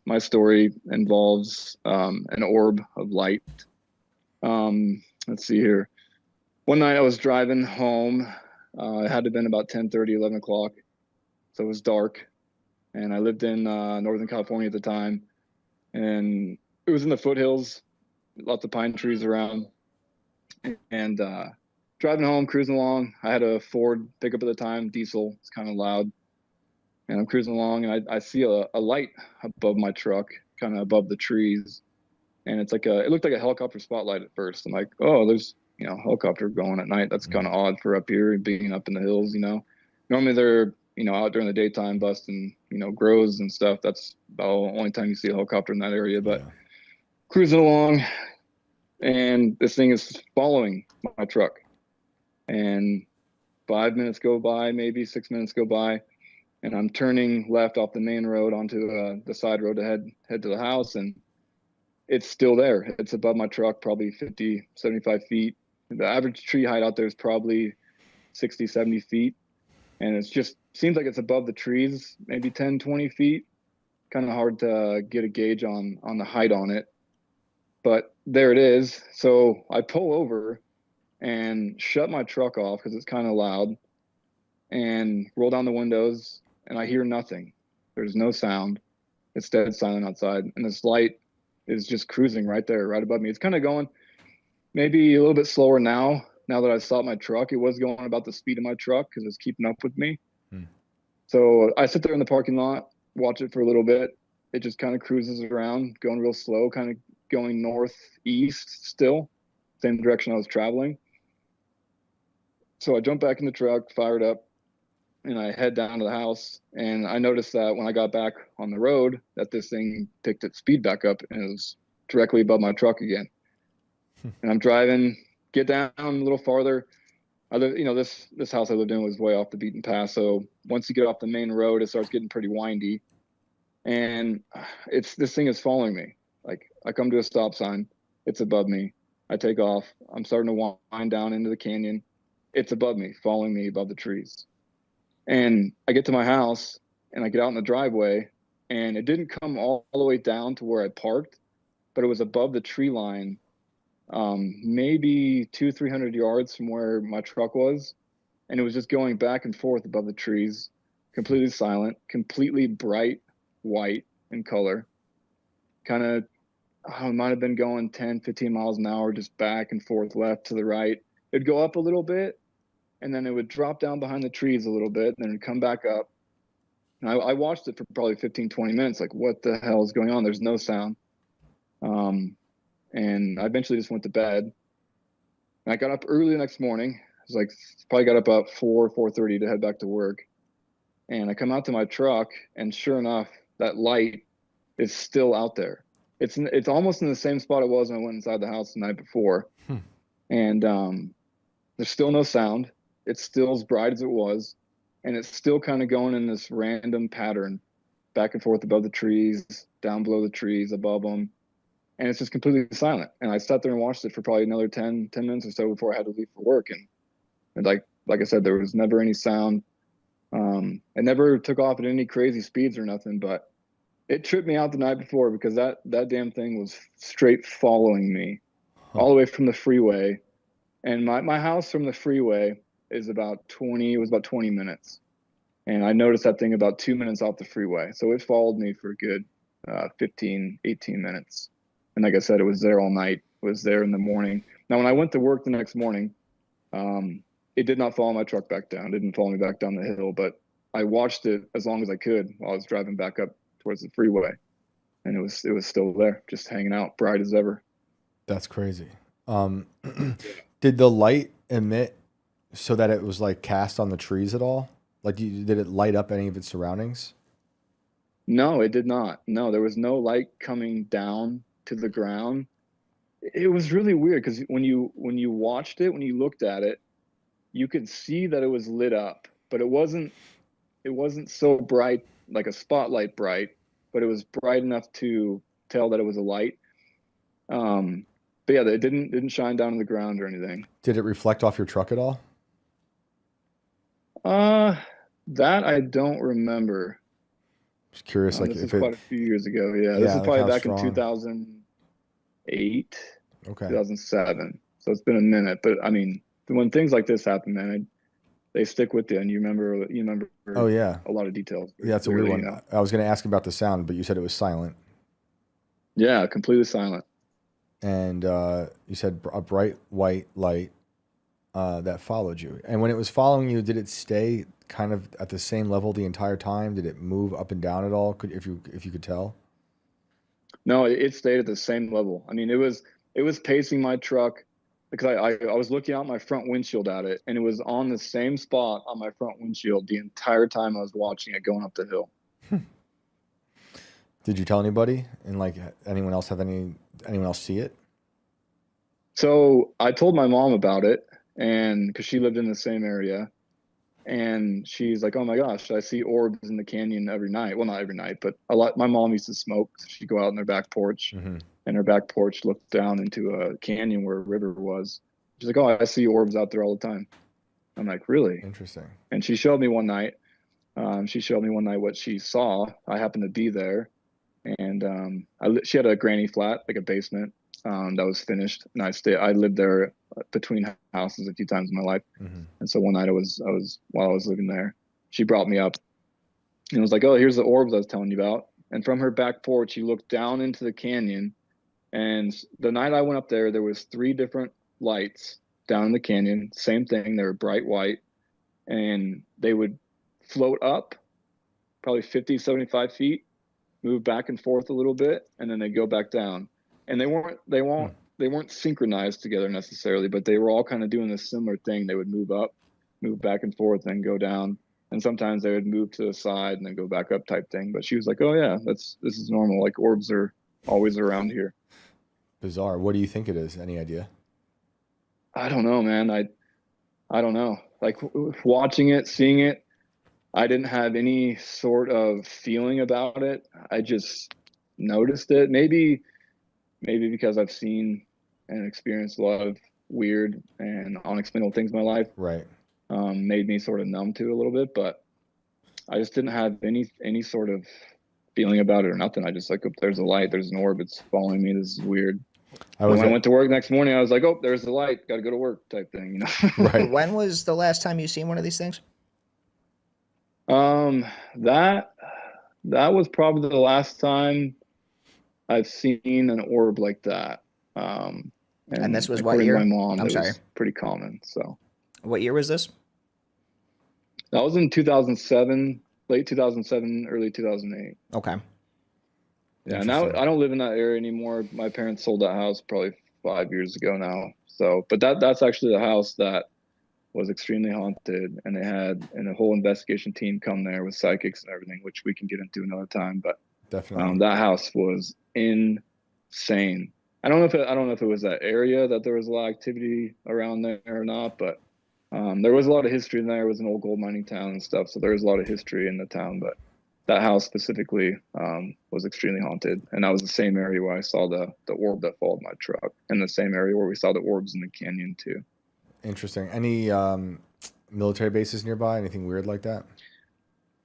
my story involves an orb of light. Let's see here. One night I was driving home. It had to have been about 10:30, 11 o'clock. So it was dark. And I lived in Northern California at the time. And it was in the foothills, lots of pine trees around. And driving home, cruising along. I had a Ford pickup at the time, diesel. It's kind of loud. And I'm cruising along, and I see a light above my truck, kind of above the trees. And it's like it looked like a helicopter spotlight at first. I'm like, oh, there's, a helicopter going at night. That's kind of odd for up here, being up in the hills, Normally they're, out during the daytime busting, grows and stuff. That's about the only time you see a helicopter in that area. But cruising along, and this thing is following my truck. And 5 minutes go by, maybe 6 minutes go by. And I'm turning left off the main road onto the side road to head to the house, and it's still there. It's above my truck, probably 50, 75 feet. The average tree height out there is probably 60, 70 feet. And it's just seems like it's above the trees, maybe 10, 20 feet. Kind of hard to get a gauge on the height on it. But there it is. So I pull over and shut my truck off because it's kind of loud, and roll down the windows. And I hear nothing. There's no sound. It's dead silent outside. And this light is just cruising right there, right above me. It's kind of going maybe a little bit slower now that I've stopped my truck. It was going about the speed of my truck because it's keeping up with me. So I sit there in the parking lot, watch it for a little bit. It just kind of cruises around, going real slow, kind of going northeast still, same direction I was traveling. So I jump back in the truck, fired up, and I head down to the house, and I noticed that when I got back on the road that this thing picked its speed back up and it was directly above my truck again. And I'm driving, get down a little farther. This house I lived in was way off the beaten path. So once you get off the main road, it starts getting pretty windy, and this thing is following me. Like, I come to a stop sign, it's above me. I take off. I'm starting to wind down into the canyon. It's above me, following me above the trees. And I get to my house and I get out in the driveway, and it didn't come all the way down to where I parked, but it was above the tree line, maybe 200-300 yards from where my truck was. And it was just going back and forth above the trees, completely silent, completely bright white in color. Kind of, it might have been going 10, 15 miles an hour, just back and forth, left to the right. It'd go up a little bit, and then it would drop down behind the trees a little bit, and then it'd come back up. And I watched it for probably 15, 20 minutes, like, what the hell is going on? There's no sound. And I eventually just went to bed. And I got up early the next morning. I was like, probably got up about 4:30 to head back to work. And I come out to my truck, and sure enough, that light is still out there. It's almost in the same spot it was when I went inside the house the night before. And there's still no sound. It's still as bright as it was, and it's still kind of going in this random pattern, back and forth above the trees, down below the trees, above them, and it's just completely silent. And I sat there and watched it for probably another 10 minutes or so before I had to leave for work. And like I said, there was never any sound. It never took off at any crazy speeds or nothing, but it tripped me out the night before because that damn thing was straight following me all the way from the freeway. And my house from the freeway is about 20 minutes. And I noticed that thing about 2 minutes off the freeway. So it followed me for a good 15, 18 minutes. And like I said, it was there all night. It was there in the morning. Now, when I went to work the next morning, it did not follow my truck back down. It didn't follow me back down the hill, but I watched it as long as I could while I was driving back up towards the freeway. And it was still there, just hanging out, bright as ever. That's crazy. Did the light emit so that it was like cast on the trees at all? Like, did it light up any of its surroundings? No, it did not. No, there was no light coming down to the ground. It was really weird because when you watched it, when you looked at it, you could see that it was lit up, but it wasn't so bright, like a spotlight bright, but it was bright enough to tell that it was a light. But yeah, it didn't shine down on the ground or anything. Did it reflect off your truck at all? That I don't remember. Just curious, like This is if it, quite a few years ago. Yeah, this yeah, is like probably how back in strong. 2008, Okay. 2007. So it's been a minute. But I mean, when things like this happen, man, they stick with you, and you remember Oh yeah. a lot of details Yeah, very that's a weird clearly. one. I was going to ask about the sound, but you said it was silent. Yeah, completely silent. And you said a bright white light that followed you. And when it was following you, did it stay kind of at the same level the entire time? Did it move up and down at all? If you could tell? No, it stayed at the same level. I mean, it was pacing my truck because I was looking out my front windshield at it, and it was on the same spot on my front windshield the entire time I was watching it going up the hill. Did you tell anybody? And like anyone else anyone else see it? So I told my mom about it, and because she lived in the same area, and she's like, "Oh my gosh, I see orbs in the canyon every night." Well, not every night, but a lot. My mom used to smoke, so she'd go out on their back porch, Mm-hmm. and her back porch looked down into a canyon where a river was. She's like, "Oh, I see orbs out there all the time." I'm like, "Really?" Interesting. And she showed me one night. She showed me one night what she saw. I happened to be there, and she had a granny flat, like a basement, that was finished, and I lived there between houses a few times in my life. Mm-hmm. And so one night while I was living there, she brought me up and was like, "Oh, here's the orbs I was telling you about." And from her back porch, she looked down into the canyon. And the night I went up there, there was 3 different lights down in the canyon. Same thing. They were bright white, and they would float up probably 50, 75 feet, move back and forth a little bit, and then they go back down. And they weren't synchronized together necessarily, but they were all kind of doing a similar thing. They would move up, move back and forth, and go down. And sometimes they would move to the side and then go back up type thing. But she was like, "Oh yeah, this is normal. Like orbs are always around here." Bizarre. What do you think it is? Any idea? I don't know, man. I don't know. Like watching it, seeing it, I didn't have any sort of feeling about it. I just noticed it. Maybe because I've seen and experienced a lot of weird and unexplainable things in my life, Right. made me sort of numb to it a little bit. But I just didn't have any sort of feeling about it or nothing. I just like, "Oh, there's a light, there's an orb, it's following me. This is weird." When I went to work next morning, I was like, "Oh, there's the light, got to go to work," type thing, you know. Right. When was the last time you seen one of these things? That was probably the last time I've seen an orb like that. And this was what according year? to my mom, I'm it sorry. was pretty common. So What year was this? that was in 2007, late 2007, early 2008. Okay. Yeah, now I don't live in that area anymore. My parents sold that house probably 5 years ago now. So, but that's actually the house that was extremely haunted, and they had a whole investigation team come there with psychics and everything, which we can get into another time. But Definitely. that house was insane. I don't know if it was that area that there was a lot of activity around there or not, but there was a lot of history in there. It was an old gold mining town and stuff, so there was a lot of history in the town. But that house specifically was extremely haunted, and that was the same area where I saw the orb that followed my truck, and the same area where we saw the orbs in the canyon too. Interesting. Any military bases nearby? Anything weird like that?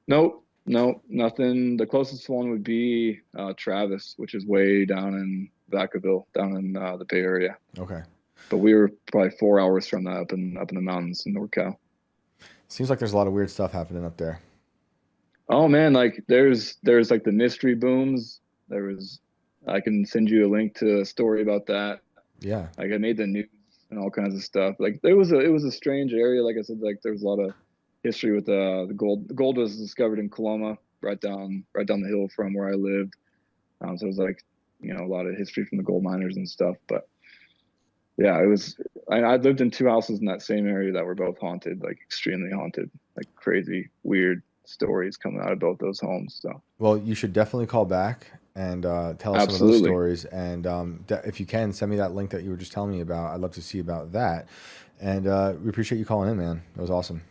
Nope, nothing. The closest one would be Travis, which is way down in Vacaville, down in the Bay Area. Okay. But we were probably 4 hours from that, up in the mountains in NorCal. Seems like there's a lot of weird stuff happening up there. Oh man, like there's like the mystery booms. I can send you a link to a story about that. Yeah. Like I made the news and all kinds of stuff. Like it was a strange area. Like I said, like there was a lot of history with the gold. The gold was discovered in Coloma, right down the hill from where I lived. So it was like, you know, a lot of history from the gold miners and stuff. But yeah, it was. I lived in 2 houses in that same area that were both haunted, like extremely haunted, like crazy, weird stories coming out of both those homes. So well, you should definitely call back and tell us some of those stories. And if you can, send me that link that you were just telling me about. I'd love to see about that. And we appreciate you calling in, man. That was awesome.